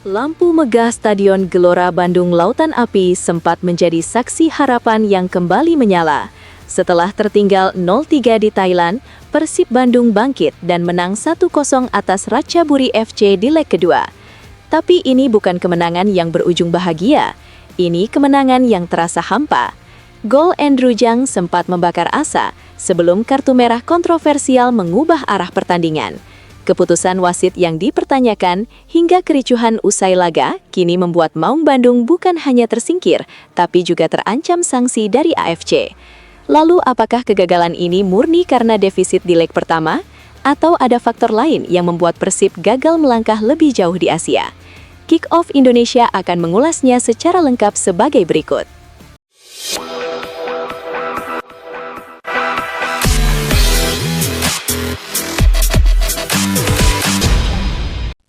Lampu megah Stadion Gelora Bandung Lautan Api sempat menjadi saksi harapan yang kembali menyala. Setelah tertinggal 0-3 di Thailand, Persib Bandung bangkit dan menang 1-0 atas Ratchaburi FC di leg kedua. Tapi ini bukan kemenangan yang berujung bahagia. Ini kemenangan yang terasa hampa. Gol Andrew Jang sempat membakar asa sebelum kartu merah kontroversial mengubah arah pertandingan. Keputusan wasit yang dipertanyakan hingga kericuhan usai laga kini membuat Maung Bandung bukan hanya tersingkir, tapi juga terancam sanksi dari AFC. Lalu apakah kegagalan ini murni karena defisit di leg pertama? Atau ada faktor lain yang membuat Persib gagal melangkah lebih jauh di Asia? Kick-Off Indonesia akan mengulasnya secara lengkap sebagai berikut.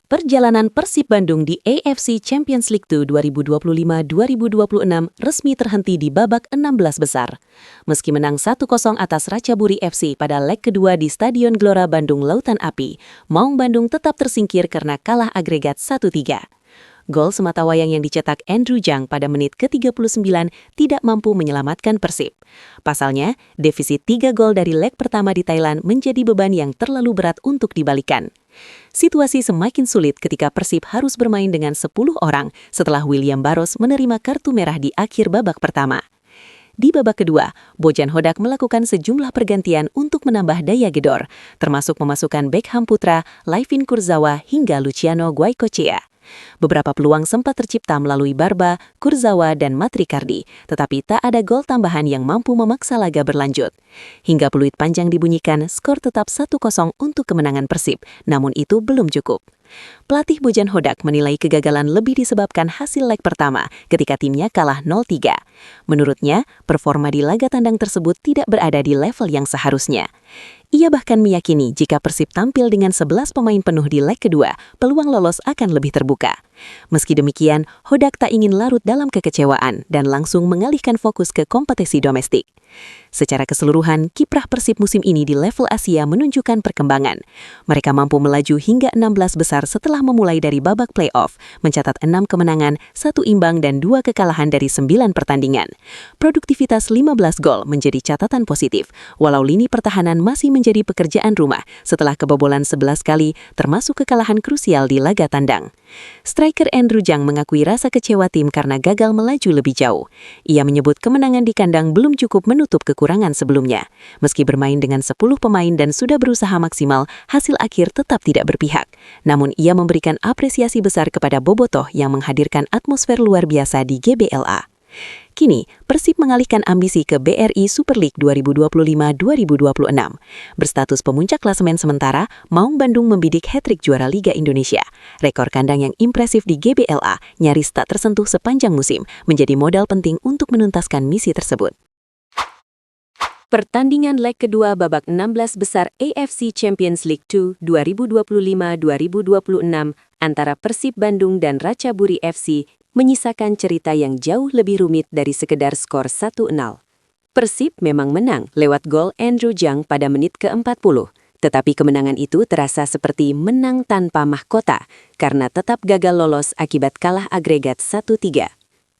Perjalanan Persib Bandung di AFC Champions League 2 2025-2026 resmi terhenti di babak 16 besar. Meski menang 1-0 atas Ratchaburi FC pada leg kedua di Stadion Gelora Bandung Lautan Api, Maung Bandung tetap tersingkir karena kalah agregat 1-3. Gol sematawayang yang dicetak Andrew Jang pada menit ke-39 tidak mampu menyelamatkan Persib. Pasalnya, defisit 3 gol dari leg pertama di Thailand menjadi beban yang terlalu berat untuk dibalikan. Situasi semakin sulit ketika Persib harus bermain dengan 10 orang setelah William Barros menerima kartu merah di akhir babak pertama. Di babak kedua, Bojan Hodak melakukan sejumlah pergantian untuk menambah daya gedor, termasuk memasukkan Beckham Putra, Laifin Kurzawa hingga Luciano Guaicochea. Beberapa peluang sempat tercipta melalui Barba, Kurzawa, dan Matrikardi, tetapi tak ada gol tambahan yang mampu memaksa laga berlanjut. Hingga peluit panjang dibunyikan, skor tetap 1-0 untuk kemenangan Persib, namun itu belum cukup. Pelatih Bojan Hodak menilai kegagalan lebih disebabkan hasil leg pertama ketika timnya kalah 0-3. Menurutnya, performa di laga tandang tersebut tidak berada di level yang seharusnya. Ia bahkan meyakini jika Persib tampil dengan 11 pemain penuh di leg kedua, peluang lolos akan lebih terbuka. Meski demikian, Hodak tak ingin larut dalam kekecewaan dan langsung mengalihkan fokus ke kompetisi domestik. Secara keseluruhan, kiprah Persib musim ini di level Asia menunjukkan perkembangan. Mereka mampu melaju hingga 16 besar setelah memulai dari babak playoff, mencatat 6 kemenangan, 1 imbang dan 2 kekalahan dari 9 pertandingan. Produktivitas 15 gol menjadi catatan positif, walau lini pertahanan masih menjadi pekerjaan rumah setelah kebobolan 11 kali, termasuk kekalahan krusial di laga tandang. Striker Andrew Jang mengakui rasa kecewa tim karena gagal melaju lebih jauh. Ia menyebut kemenangan di kandang belum cukup menutup kekurangan sebelumnya. Meski bermain dengan 10 pemain dan sudah berusaha maksimal, hasil akhir tetap tidak berpihak. Namun ia memberikan apresiasi besar kepada Bobotoh yang menghadirkan atmosfer luar biasa di GBLA. Kini, Persib mengalihkan ambisi ke BRI Super League 2025-2026. Berstatus pemuncak klasemen sementara, Maung Bandung membidik hat-trick juara Liga Indonesia. Rekor kandang yang impresif di GBLA nyaris tak tersentuh sepanjang musim, menjadi modal penting untuk menuntaskan misi tersebut. Pertandingan leg kedua babak 16 besar AFC Champions League 2 2025-2026 antara Persib Bandung dan Ratchaburi FC menyisakan cerita yang jauh lebih rumit dari sekedar skor 1-0. Persib memang menang lewat gol Andrew Jang pada menit ke-40, tetapi kemenangan itu terasa seperti menang tanpa mahkota karena tetap gagal lolos akibat kalah agregat 1-3.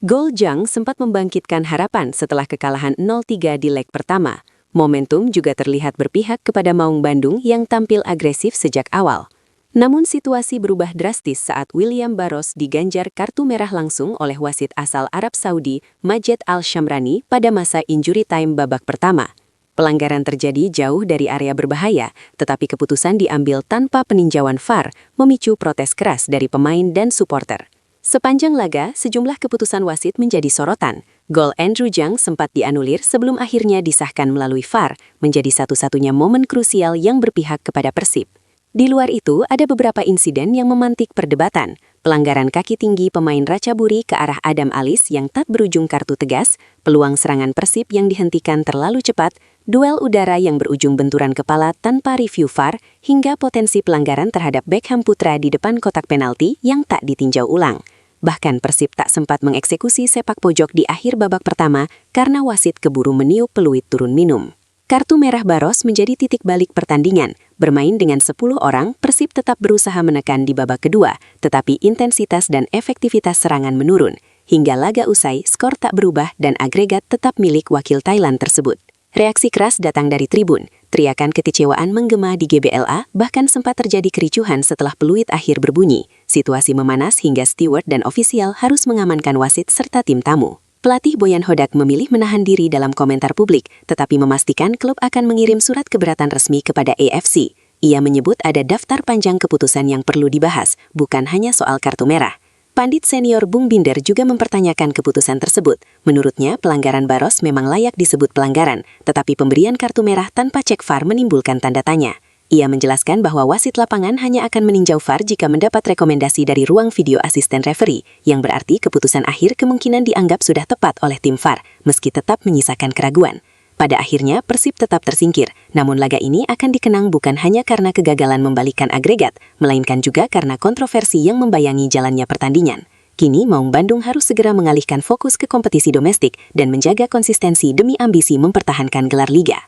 Gol Jang sempat membangkitkan harapan setelah kekalahan 0-3 di leg pertama. Momentum juga terlihat berpihak kepada Maung Bandung yang tampil agresif sejak awal. Namun situasi berubah drastis saat William Barros diganjar kartu merah langsung oleh wasit asal Arab Saudi, Majed Al-Shamrani, pada masa injury time babak pertama. Pelanggaran terjadi jauh dari area berbahaya, tetapi keputusan diambil tanpa peninjauan VAR, memicu protes keras dari pemain dan supporter. Sepanjang laga, sejumlah keputusan wasit menjadi sorotan. Gol Andrew Jang sempat dianulir sebelum akhirnya disahkan melalui VAR, menjadi satu-satunya momen krusial yang berpihak kepada Persib. Di luar itu, ada beberapa insiden yang memantik perdebatan. Pelanggaran kaki tinggi pemain Ratchaburi ke arah Adam Alis yang tak berujung kartu tegas, peluang serangan Persib yang dihentikan terlalu cepat, duel udara yang berujung benturan kepala tanpa review VAR, hingga potensi pelanggaran terhadap Beckham Putra di depan kotak penalti yang tak ditinjau ulang. Bahkan Persib tak sempat mengeksekusi sepak pojok di akhir babak pertama karena wasit keburu meniup peluit turun minum. Kartu merah Baros menjadi titik balik pertandingan. Bermain dengan 10 orang, Persib tetap berusaha menekan di babak kedua, tetapi intensitas dan efektivitas serangan menurun. Hingga laga usai, skor tak berubah dan agregat tetap milik wakil Thailand tersebut. Reaksi keras datang dari tribun. Teriakan kekecewaan menggema di GBLA, bahkan sempat terjadi kericuhan setelah peluit akhir berbunyi. Situasi memanas hingga steward dan ofisial harus mengamankan wasit serta tim tamu. Pelatih Boyan Hodak memilih menahan diri dalam komentar publik, tetapi memastikan klub akan mengirim surat keberatan resmi kepada AFC. Ia menyebut ada daftar panjang keputusan yang perlu dibahas, bukan hanya soal kartu merah. Pandit senior Bung Binder juga mempertanyakan keputusan tersebut. Menurutnya, pelanggaran Baros memang layak disebut pelanggaran, tetapi pemberian kartu merah tanpa cek VAR menimbulkan tanda tanya. Ia menjelaskan bahwa wasit lapangan hanya akan meninjau VAR jika mendapat rekomendasi dari ruang video asisten referee, yang berarti keputusan akhir kemungkinan dianggap sudah tepat oleh tim VAR, meski tetap menyisakan keraguan. Pada akhirnya, Persib tetap tersingkir, namun laga ini akan dikenang bukan hanya karena kegagalan membalikkan agregat, melainkan juga karena kontroversi yang membayangi jalannya pertandingan. Kini, Maung Bandung harus segera mengalihkan fokus ke kompetisi domestik dan menjaga konsistensi demi ambisi mempertahankan gelar liga.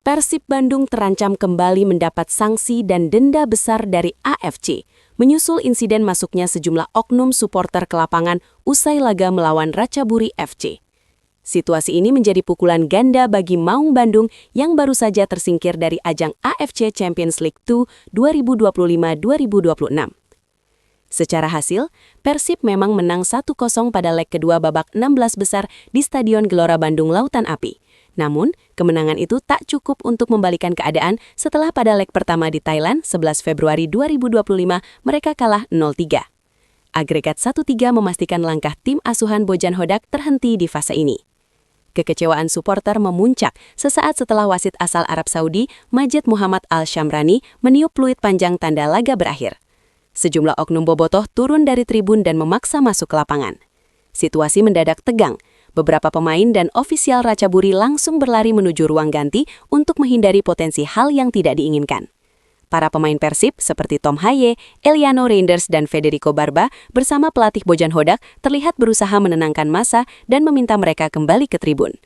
Persib Bandung terancam kembali mendapat sanksi dan denda besar dari AFC, menyusul insiden masuknya sejumlah oknum supporter ke lapangan usai laga melawan Ratchaburi FC. Situasi ini menjadi pukulan ganda bagi Maung Bandung yang baru saja tersingkir dari ajang AFC Champions League 2 2025-2026. Secara hasil, Persib memang menang 1-0 pada leg kedua babak 16 besar di Stadion Gelora Bandung Lautan Api. Namun, kemenangan itu tak cukup untuk membalikan keadaan setelah pada leg pertama di Thailand 11 Februari 2025 mereka kalah 0-3. Agregat 1-3 memastikan langkah tim asuhan Bojan Hodak terhenti di fase ini. Kekecewaan supporter memuncak sesaat setelah wasit asal Arab Saudi Majid Muhammad Al-Shamrani meniup peluit panjang tanda laga berakhir. Sejumlah oknum bobotoh turun dari tribun dan memaksa masuk ke lapangan. Situasi mendadak tegang. Beberapa pemain dan ofisial Ratchaburi langsung berlari menuju ruang ganti untuk menghindari potensi hal yang tidak diinginkan. Para pemain Persib seperti Tom Haye, Eliano Reinders, dan Federico Barba bersama pelatih Bojan Hodak terlihat berusaha menenangkan massa dan meminta mereka kembali ke tribun.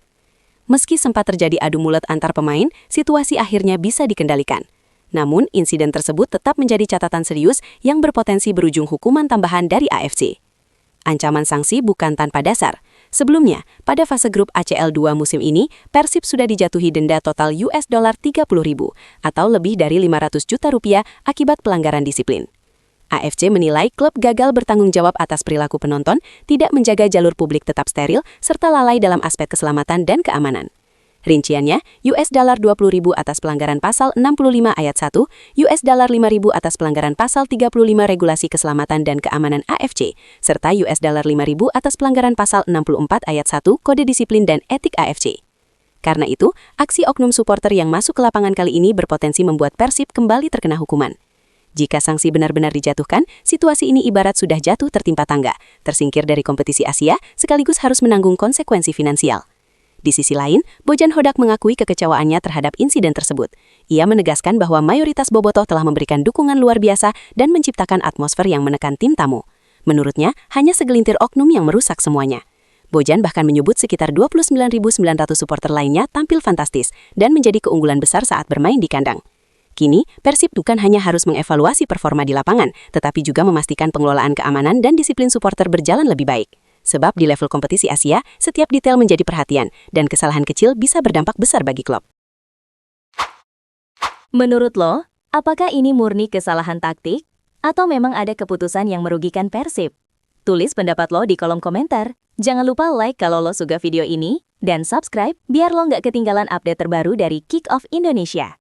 Meski sempat terjadi adu mulut antar pemain, situasi akhirnya bisa dikendalikan. Namun, insiden tersebut tetap menjadi catatan serius yang berpotensi berujung hukuman tambahan dari AFC. Ancaman sanksi bukan tanpa dasar. Sebelumnya, pada fase grup ACL 2 musim ini, Persib sudah dijatuhi denda total $30.000 atau lebih dari 500 juta rupiah akibat pelanggaran disiplin. AFC menilai klub gagal bertanggung jawab atas perilaku penonton, tidak menjaga jalur publik tetap steril, serta lalai dalam aspek keselamatan dan keamanan. Rinciannya, $20.000 atas pelanggaran pasal 65 ayat 1, $5.000 atas pelanggaran pasal 35 regulasi keselamatan dan keamanan AFC, serta $5.000 atas pelanggaran pasal 64 ayat 1 kode disiplin dan etik AFC. Karena itu, aksi oknum supporter yang masuk ke lapangan kali ini berpotensi membuat Persib kembali terkena hukuman. Jika sanksi benar-benar dijatuhkan, situasi ini ibarat sudah jatuh tertimpa tangga, tersingkir dari kompetisi Asia, sekaligus harus menanggung konsekuensi finansial. Di sisi lain, Bojan Hodak mengakui kekecewaannya terhadap insiden tersebut. Ia menegaskan bahwa mayoritas bobotoh telah memberikan dukungan luar biasa dan menciptakan atmosfer yang menekan tim tamu. Menurutnya, hanya segelintir oknum yang merusak semuanya. Bojan bahkan menyebut sekitar 29.900 supporter lainnya tampil fantastis dan menjadi keunggulan besar saat bermain di kandang. Kini, Persib bukan hanya harus mengevaluasi performa di lapangan, tetapi juga memastikan pengelolaan keamanan dan disiplin supporter berjalan lebih baik. Sebab di level kompetisi Asia, setiap detail menjadi perhatian, dan kesalahan kecil bisa berdampak besar bagi klub. Menurut lo, apakah ini murni kesalahan taktik? Atau memang ada keputusan yang merugikan Persib? Tulis pendapat lo di kolom komentar. Jangan lupa like kalau lo suka video ini, dan subscribe biar lo nggak ketinggalan update terbaru dari Kick Off Indonesia.